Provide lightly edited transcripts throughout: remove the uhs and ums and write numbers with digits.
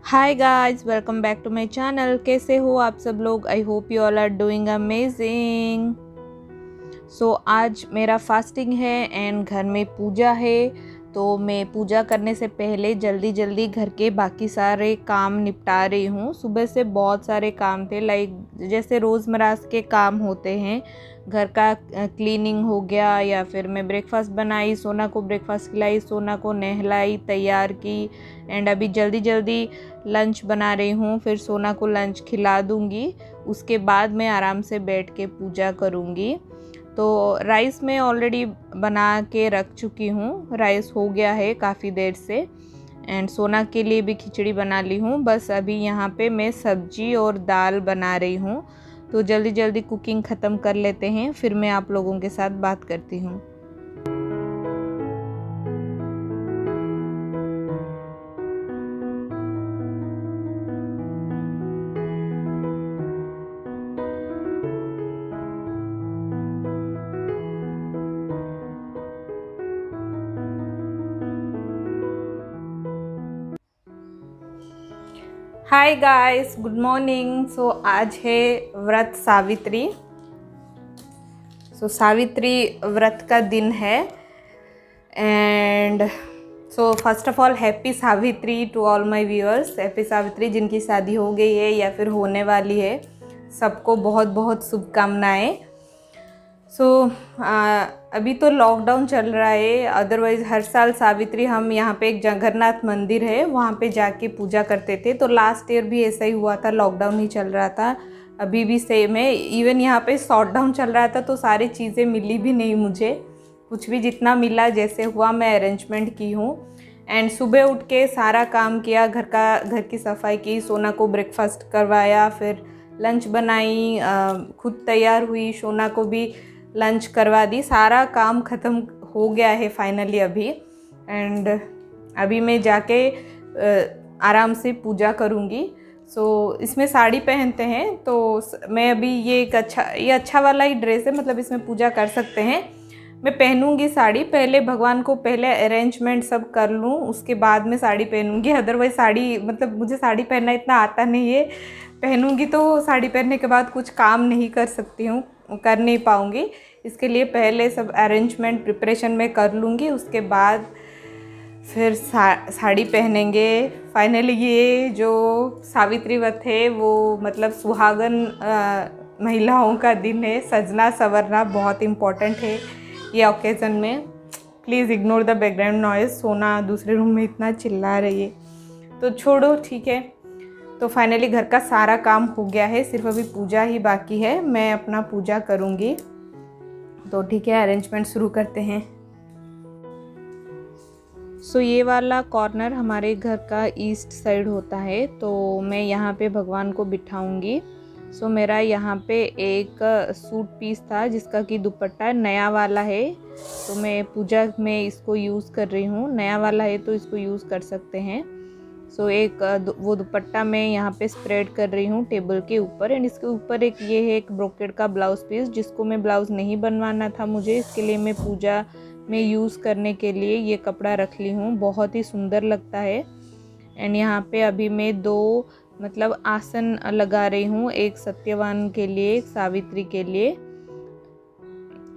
Hi guys, welcome back to my channel. कैसे हो आप सब लोग? I hope you all are doing amazing. So आज मेरा फास्टिंग है एंड घर में पूजा है। तो मैं पूजा करने से पहले जल्दी जल्दी घर के बाकी सारे काम निपटा रही हूँ। सुबह से बहुत सारे काम थे, लाइक जैसे रोज़मर्रा के काम होते हैं, घर का क्लीनिंग हो गया, या फिर मैं ब्रेकफास्ट बनाई, सोना को ब्रेकफास्ट खिलाई, सोना को नहलाई, तैयार की। एंड अभी जल्दी जल्दी लंच बना रही हूँ, फिर सोना को लंच खिला दूँगी। उसके बाद मैं आराम से बैठ के पूजा करूँगी। तो राइस मैं ऑलरेडी बना के रख चुकी हूँ, राइस हो गया है काफ़ी देर से। एंड सोना के लिए भी खिचड़ी बना ली हूँ। बस अभी यहाँ पे मैं सब्जी और दाल बना रही हूँ। तो जल्दी जल्दी कुकिंग ख़त्म कर लेते हैं, फिर मैं आप लोगों के साथ बात करती हूँ। Hi guys, good morning. So आज है व्रत सावित्री। सावित्री व्रत का दिन है। And first of all happy Savitri to all my viewers. Happy Savitri जिनकी शादी हो गई है या फिर होने वाली है, सबको बहुत बहुत शुभकामनाएं। अभी तो लॉकडाउन चल रहा है, अदरवाइज़ हर साल सावित्री हम यहाँ पे एक जगन्नाथ मंदिर है, वहाँ पे जाके पूजा करते थे। तो लास्ट ईयर भी ऐसा ही हुआ था, लॉकडाउन ही चल रहा था। अभी भी सेम है, इवन यहाँ पे शॉट डाउन चल रहा था, तो सारी चीज़ें मिली भी नहीं मुझे। कुछ भी जितना मिला जैसे हुआ मैं अरेंजमेंट की हूँ। एंड सुबह उठ के सारा काम किया, घर की सफाई की, सोना को ब्रेकफास्ट करवाया, फिर लंच बनाई, खुद तैयार हुई, सोना को भी लंच करवा दी। सारा काम ख़त्म हो गया है फाइनली अभी। एंड अभी मैं जाके आराम से पूजा करूँगी। इसमें साड़ी पहनते हैं, तो मैं अभी ये अच्छा वाला ही ड्रेस है, मतलब इसमें पूजा कर सकते हैं। मैं पहनूंगी साड़ी, पहले भगवान को पहले अरेंजमेंट सब कर लूँ, उसके बाद में साड़ी पहनूंगी। अदरवाइज साड़ी, मतलब मुझे साड़ी पहनना इतना आता नहीं है, पहनूंगी तो साड़ी पहनने के बाद कुछ काम नहीं कर सकती हूँ, कर नहीं पाऊँगी। इसके लिए पहले सब अरेंजमेंट प्रिपरेशन में कर लूँगी, उसके बाद फिर साड़ी पहनेंगे। फाइनली ये जो सावित्री व्रत है वो मतलब सुहागन महिलाओं का दिन है। सजना संवरना बहुत इम्पॉर्टेंट है ये ओकेज़न में। Please ignore the background noise. सोना दूसरे रूम में इतना चिल्ला रही है, तो छोड़ो, ठीक है। तो फाइनली घर का सारा काम हो गया है, सिर्फ अभी पूजा ही बाकी है। मैं अपना पूजा करूँगी, तो ठीक है, अरेंजमेंट शुरू करते हैं। ये वाला कॉर्नर हमारे घर का ईस्ट साइड होता है, तो मैं यहाँ पे भगवान को बिठाऊंगी। मेरा यहाँ पे एक सूट पीस था जिसका कि दुपट्टा नया वाला है, तो मैं पूजा में इसको यूज़ कर रही हूँ। नया वाला है तो इसको यूज़ कर सकते हैं। वो दुपट्टा मैं यहाँ पे स्प्रेड कर रही हूँ टेबल के ऊपर। एंड इसके ऊपर ये है एक ब्रोकेड का ब्लाउज़ पीस, जिसको मैं ब्लाउज़ नहीं बनवाना था मुझे, इसके लिए मैं पूजा में यूज़ करने के लिए ये कपड़ा रख ली हूँ। बहुत ही सुंदर लगता है। एंड यहाँ पे अभी मैं दो मतलब आसन लगा रही हूँ, एक सत्यवान के लिए, एक सावित्री के लिए।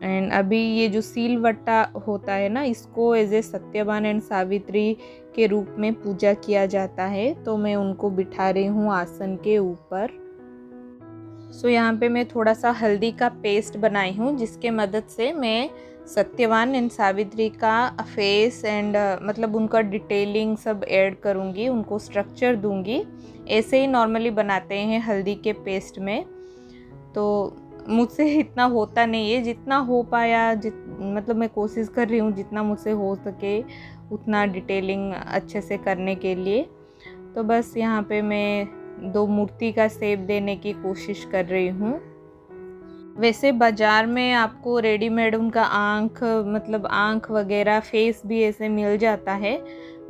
एंड अभी ये जो सीलवट्टा होता है ना, इसको as a Satyavan and Savitri के रूप में पूजा किया जाता है, तो मैं उनको बिठा रही हूँ आसन के ऊपर। यहाँ पे मैं थोड़ा सा हल्दी का पेस्ट बनाई हूँ, जिसके मदद से मैं सत्यवान एंड सावित्री का फेस एंड मतलब उनका डिटेलिंग सब ऐड करूँगी, उनको स्ट्रक्चर दूँगी। ऐसे ही नॉर्मली बनाते हैं हल्दी के पेस्ट में। तो मुझसे इतना होता नहीं है, जितना हो पाया मतलब मैं कोशिश कर रही हूँ जितना मुझसे हो सके उतना डिटेलिंग अच्छे से करने के लिए। तो बस यहाँ पे मैं दो मूर्ति का शेप देने की कोशिश कर रही हूँ। वैसे बाज़ार में आपको रेडीमेड उनका आँख वगैरह फेस भी ऐसे मिल जाता है,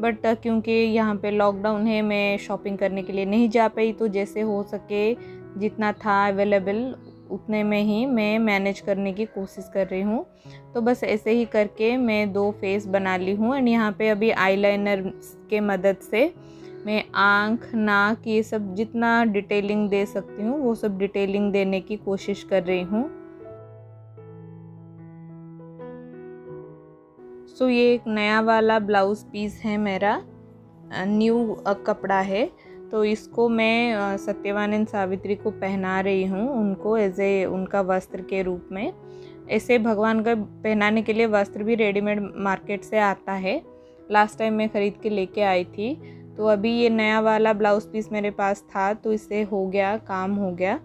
बट क्योंकि यहाँ पे लॉकडाउन है, मैं शॉपिंग करने के लिए नहीं जा पाई, तो जैसे हो सके जितना था अवेलेबल उतने में ही मैं मैनेज करने की कोशिश कर रही हूँ। तो बस ऐसे ही करके मैं दो फेस बना ली हूँ। एंड यहाँ पे अभी आईलाइनर के मदद से मैं आँख, नाक, ये सब जितना डिटेलिंग दे सकती हूँ वो सब डिटेलिंग देने की कोशिश कर रही हूँ। सो ये एक नया वाला ब्लाउज़ पीस है मेरा, न्यू कपड़ा है। तो इसको मैं सत्यवान एंड सावित्री को पहना रही हूँ, उनको एज ए उनका वस्त्र के रूप में। ऐसे भगवान का पहनाने के लिए वस्त्र भी रेडीमेड मार्केट से आता है। लास्ट टाइम मैं ख़रीद के लेके आई थी, तो अभी ये नया वाला ब्लाउज़ पीस मेरे पास था, तो इससे हो गया, काम हो गया।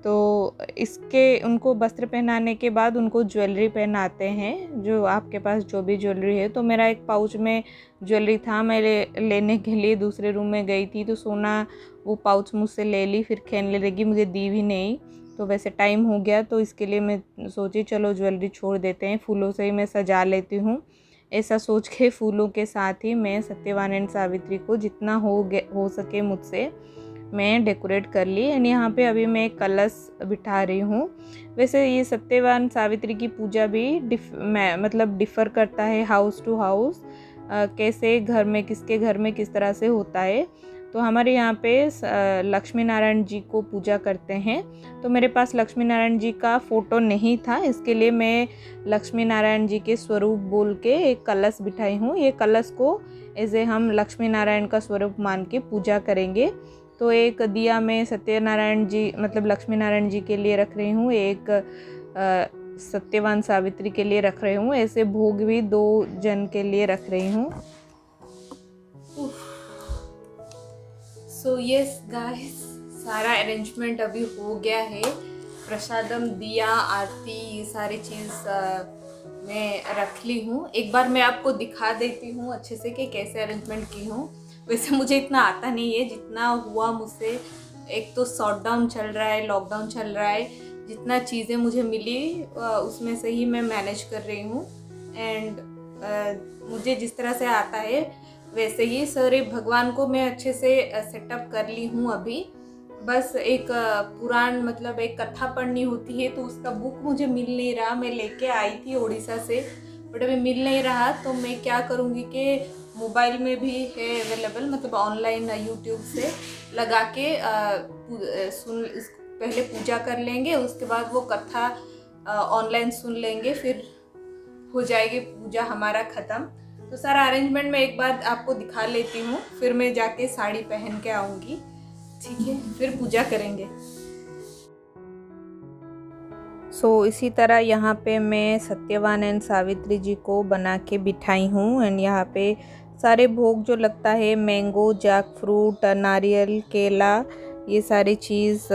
तो इसके उनको वस्त्र पहनाने के बाद उनको ज्वेलरी पहनाते हैं, जो आपके पास जो भी ज्वेलरी है। तो मेरा एक पाउच में ज्वेलरी था, मैं लेने के लिए दूसरे रूम में गई थी, तो सोना वो पाउच मुझसे ले ली, फिर खेलने लगी, मुझे दी भी नहीं। तो वैसे टाइम हो गया, तो इसके लिए मैं सोची चलो ज्वेलरी छोड़ देते हैं, फूलों से ही मैं सजा लेती हूँ। ऐसा सोच के फूलों के साथ ही मैं सत्यवान एंड सावित्री को जितना हो सके मुझसे मैं डेकोरेट कर ली। एंड यहाँ पे अभी मैं कलश बिठा रही हूँ। वैसे ये सत्यवान सावित्री की पूजा भी मतलब डिफ़र करता है हाउस टू हाउस, कैसे घर में किसके घर में किस तरह से होता है। तो हमारे यहाँ पे लक्ष्मी नारायण जी को पूजा करते हैं। तो मेरे पास लक्ष्मी नारायण जी का फ़ोटो नहीं था, इसके लिए मैं लक्ष्मी नारायण जी के स्वरूप बोल के एक कलश बिठाई हूँ। ये कलश को ऐसे हम लक्ष्मी नारायण का स्वरूप मान के पूजा करेंगे। तो एक दिया मैं सत्यनारायण जी मतलब लक्ष्मी नारायण जी के लिए रख रही हूँ, एक सत्यवान सावित्री के लिए रख रही हूँ। ऐसे भोग भी 2 जन के लिए रख रही हूँ। सो यस गाइस, सारा अरेंजमेंट अभी हो गया है। प्रसादम, दिया, आरती, ये सारी चीज़ मैं रख ली हूँ। एक बार मैं आपको दिखा देती हूँ अच्छे से कि कैसे अरेंजमेंट की हूँ। वैसे मुझे इतना आता नहीं है, जितना हुआ मुझसे। एक तो शॉटडाउन चल रहा है, लॉकडाउन चल रहा है, जितना चीज़ें मुझे मिली उसमें से ही मैं मैनेज कर रही हूँ। एंड मुझे जिस तरह से आता है वैसे ही सारे भगवान को मैं अच्छे से सेटअप कर ली हूँ। अभी बस एक पुराण मतलब एक कथा पढ़नी होती है, तो उसका बुक मुझे मिल नहीं रहा। मैं लेके आई थी उड़ीसा से, बट अभी मिल नहीं रहा। तो मैं क्या करूँगी कि मोबाइल में भी है अवेलेबल, मतलब ऑनलाइन यूट्यूब से लगा के पहले पूजा कर लेंगे, उसके बाद वो कथा ऑनलाइन सुन लेंगे, फिर हो जाएगी पूजा हमारा ख़त्म। तो सारा अरेंजमेंट मैं एक बार आपको दिखा लेती हूँ, फिर मैं जाके साड़ी पहन के आऊँगी, ठीक है, फिर पूजा करेंगे। सो इसी तरह यहाँ पे मैं सत्यवान एंड सावित्री जी को बना के बिठाई हूँ। एंड यहाँ पे सारे भोग जो लगता है, मैंगो, जैक फ्रूट, नारियल, केला, ये सारी चीज़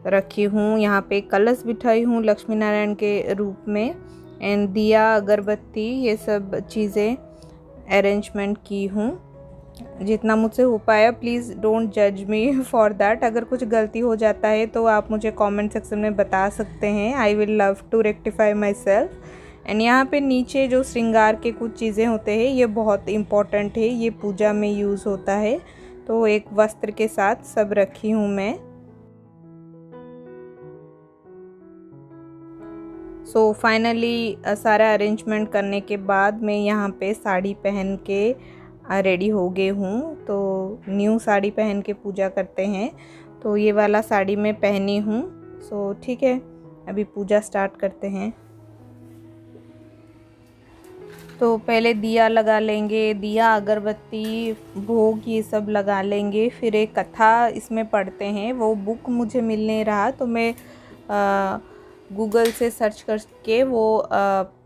रखी हूँ। यहाँ पे कलश बिठाई हूँ लक्ष्मी नारायण के रूप में। एंड दिया, अगरबत्ती, ये सब चीज़ें अरेंजमेंट की हूँ जितना मुझसे हो पाया। प्लीज़ डोंट जज मी फॉर दैट। अगर कुछ गलती हो जाता है तो आप मुझे कमेंट सेक्शन में बता सकते हैं। I will love to rectify myself. And यहाँ पे नीचे जो श्रृंगार के कुछ चीज़ें होते हैं, ये बहुत इम्पॉर्टेंट है, ये पूजा में यूज़ होता है। तो एक वस्त्र के साथ सब रखी हूँ मैं। सो फाइनली सारा अरेंजमेंट करने के बाद मैं यहाँ पे साड़ी पहन के रेडी हो गई हूँ। तो न्यू साड़ी पहन के पूजा करते हैं, तो ये वाला साड़ी मैं पहनी हूँ। सो ठीक है, अभी पूजा स्टार्ट करते हैं। तो पहले दिया लगा लेंगे, दिया, अगरबत्ती, भोग, ये सब लगा लेंगे। फिर एक कथा इसमें पढ़ते हैं, वो बुक मुझे मिल नहीं रहा, तो मैं गूगल से सर्च करके वो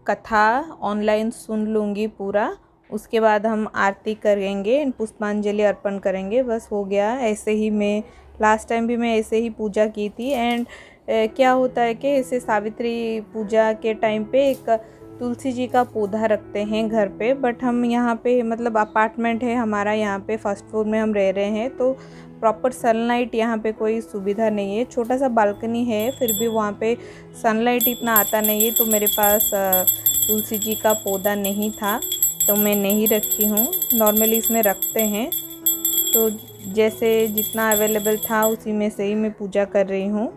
कथा ऑनलाइन सुन लूँगी पूरा। उसके बाद हम आरती करेंगे, पुष्पांजलि अर्पण करेंगे, बस हो गया। ऐसे ही मैं लास्ट टाइम भी मैं ऐसे ही पूजा की थी। एंड क्या होता है कि ऐसे सावित्री पूजा के टाइम पे एक तुलसी जी का पौधा रखते हैं घर पे, बट हम यहाँ पे मतलब अपार्टमेंट है हमारा, यहाँ पे फर्स्ट फ्लोर में हम रह रहे हैं, तो प्रॉपर सनलाइट यहाँ पे कोई सुविधा नहीं है। छोटा सा बालकनी है, फिर भी वहाँ पे सनलाइट इतना आता नहीं है, तो मेरे पास तुलसी जी का पौधा नहीं था, तो मैं नहीं रखी हूँ। नॉर्मली इसमें रखते हैं, तो जैसे जितना अवेलेबल था उसी में से ही मैं पूजा कर रही हूँ।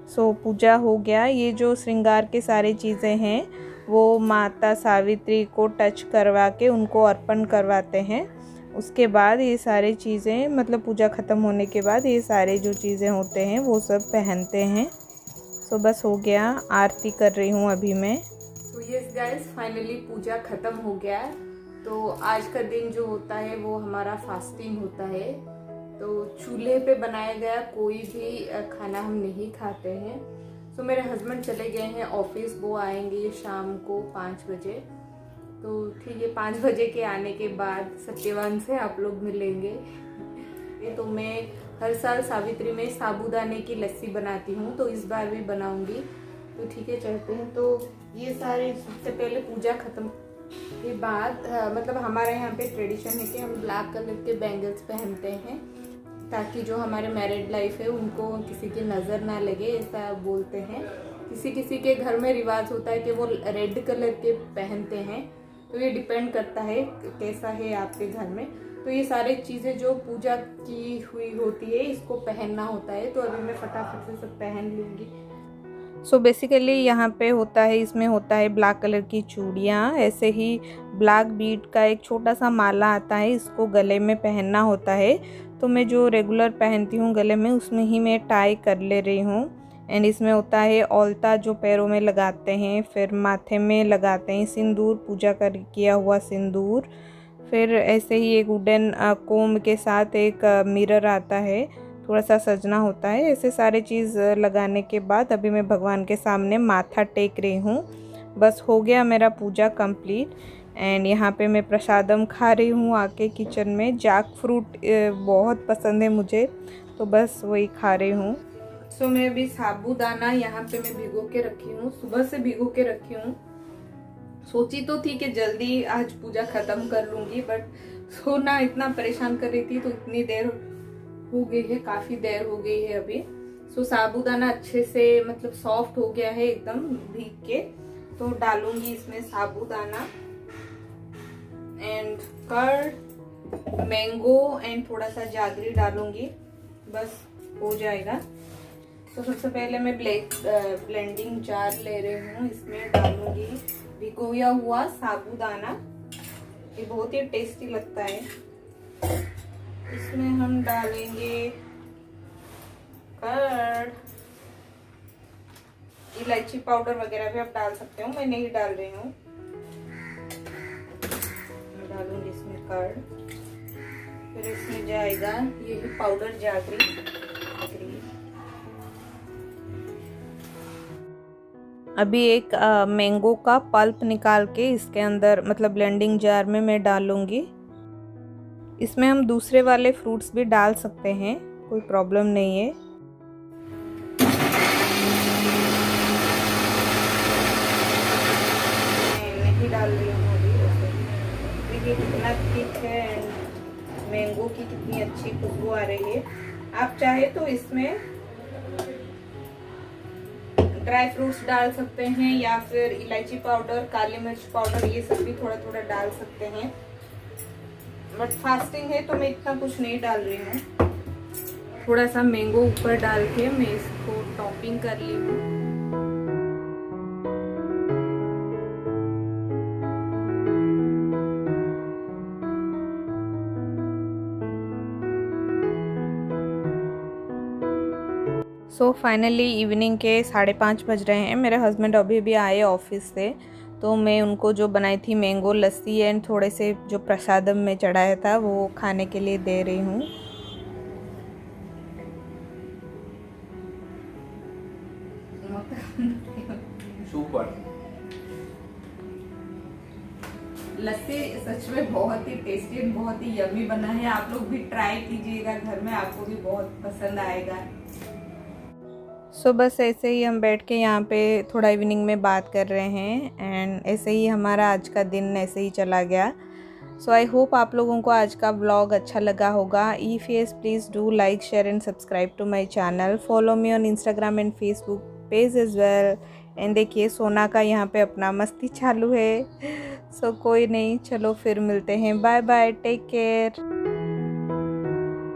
सो पूजा हो गया। ये जो श्रृंगार के सारी चीज़ें हैं वो माता सावित्री को टच करवा के उनको अर्पण करवाते हैं। उसके बाद ये सारी चीज़ें मतलब पूजा ख़त्म होने के बाद ये सारे जो चीज़ें होते हैं वो सब पहनते हैं। सो बस हो गया, आरती कर रही हूँ अभी मैं। तो यस गाइस, फाइनली पूजा ख़त्म हो गया। तो आज का दिन जो होता है वो हमारा फास्टिंग होता है। तो चूल्हे पे बनाया गया कोई भी खाना हम नहीं खाते हैं। तो मेरे हस्बैंड चले गए हैं ऑफिस, वो आएंगे शाम को 5 बजे। तो ठीक है, 5 बजे के आने के बाद सत्यवान से आप लोग मिलेंगे। तो मैं हर साल सावित्री में साबूदाने की लस्सी बनाती हूँ, तो इस बार भी बनाऊंगी। तो ठीक है, चलते हैं। तो ये सारे सबसे पहले पूजा खत्म के बाद मतलब हमारे यहाँ पे ट्रेडिशन है कि हम ब्लैक कलर के बैंगल्स पहनते हैं ताकि जो हमारे मैरिड लाइफ है उनको किसी की नज़र ना लगे, ऐसा बोलते हैं। किसी किसी के घर में रिवाज होता है कि वो रेड कलर के पहनते हैं। तो ये डिपेंड करता है कैसा है आपके घर में। तो ये सारी चीज़ें जो पूजा की हुई होती है इसको पहनना होता है। तो अभी मैं फटाफट से सब पहन लूँगी। सो बेसिकली यहाँ पे होता है, इसमें होता है ब्लैक कलर की चूड़ियाँ, ऐसे ही ब्लैक बीड का एक छोटा सा माला आता है, इसको गले में पहनना होता है। तो मैं जो रेगुलर पहनती हूँ गले में उसमें ही मैं टाई कर ले रही हूँ। एंड इसमें होता है औल्ता जो पैरों में लगाते हैं, फिर माथे में लगाते हैं सिंदूर, पूजा कर किया हुआ सिंदूर। फिर ऐसे ही एक वुडन कोम्ब के साथ एक मिरर आता है, थोड़ा सा सजना होता है। ऐसे सारे चीज़ लगाने के बाद अभी मैं भगवान के सामने माथा टेक रही हूँ। बस हो गया मेरा पूजा कंप्लीट। एंड यहाँ पे मैं प्रसादम खा रही हूँ आके किचन में। जैक फ्रूट बहुत पसंद है मुझे, तो बस वही खा रही हूँ। सो मैं अभी साबूदाना यहाँ पे मैं भिगो के रखी हूँ, सुबह से भिगो के रखी हूँ। सोची तो थी कि जल्दी आज पूजा खत्म कर लूँगी, बट सोना इतना परेशान कर रही थी तो इतनी देर हो गई है, काफ़ी देर हो गई है अभी। सो साबूदाना अच्छे से मतलब सॉफ्ट हो गया है एकदम भीग के। तो डालूंगी इसमें साबूदाना एंड कर्ड, मैंगो एंड थोड़ा सा जागरी डालूंगी, बस हो जाएगा। तो सबसे पहले मैं ब्लेंडिंग जार ले रही हूँ, इसमें डालूंगी भिगोया हुआ साबूदाना। ये बहुत ही टेस्टी लगता है। इसमें हम डालेंगे कर्ड, इलायची पाउडर वगैरह भी आप डाल सकते हो, मैं नहीं डाल रही हूँ। मैं डालूंगी इसमें कर्ड, फिर इसमें जाएगा ये पाउडर जागरी। अभी एक मैंगो का पल्प निकाल के इसके अंदर मतलब ब्लेंडिंग जार में मैं डालूंगी। इसमें हम दूसरे वाले फ्रूट्स भी डाल सकते हैं, कोई प्रॉब्लम नहीं है। नहीं डाल रही हूँ अभी। देखिए कितना थिक है एंड मैंगो की कितनी अच्छी खुशबू आ रही है। आप चाहे तो इसमें ड्राई फ्रूट्स डाल सकते हैं या फिर इलायची पाउडर, काली मिर्च पाउडर, ये सब भी थोड़ा थोड़ा डाल सकते हैं। बट फास्टिंग है तो मैं इतना कुछ नहीं डाल रही हूँ। थोड़ा सा मैंगो ऊपर डाल के मैं इसको टॉपिंग कर ली हूँ। सो फाइनली इवनिंग के 5:30 बज रहे हैं। मेरे हस्बैंड अभी भी आए ऑफिस से, तो मैं उनको जो बनाई थी मैंगो लस्सी एंड थोड़े से जो प्रसादम में चढ़ाया था वो खाने के लिए दे रही हूँ। सुपर लस्सी सच में बहुत ही टेस्टी एंड बहुत ही यम्मी बना है। आप लोग भी ट्राई कीजिएगा घर में, आपको भी बहुत पसंद आएगा। सो बस ऐसे ही हम बैठ के यहाँ पे थोड़ा इवनिंग में बात कर रहे हैं एंड ऐसे ही हमारा आज का दिन ऐसे ही चला गया। सो आई होप आप लोगों को आज का व्लॉग अच्छा लगा होगा। If yes please do like, share and subscribe to my channel. Follow me on Instagram and Facebook page as well. And देखिए सोना का यहाँ पे अपना मस्ती चालू है। सो कोई नहीं, चलो फिर मिलते हैं। Bye bye, take care.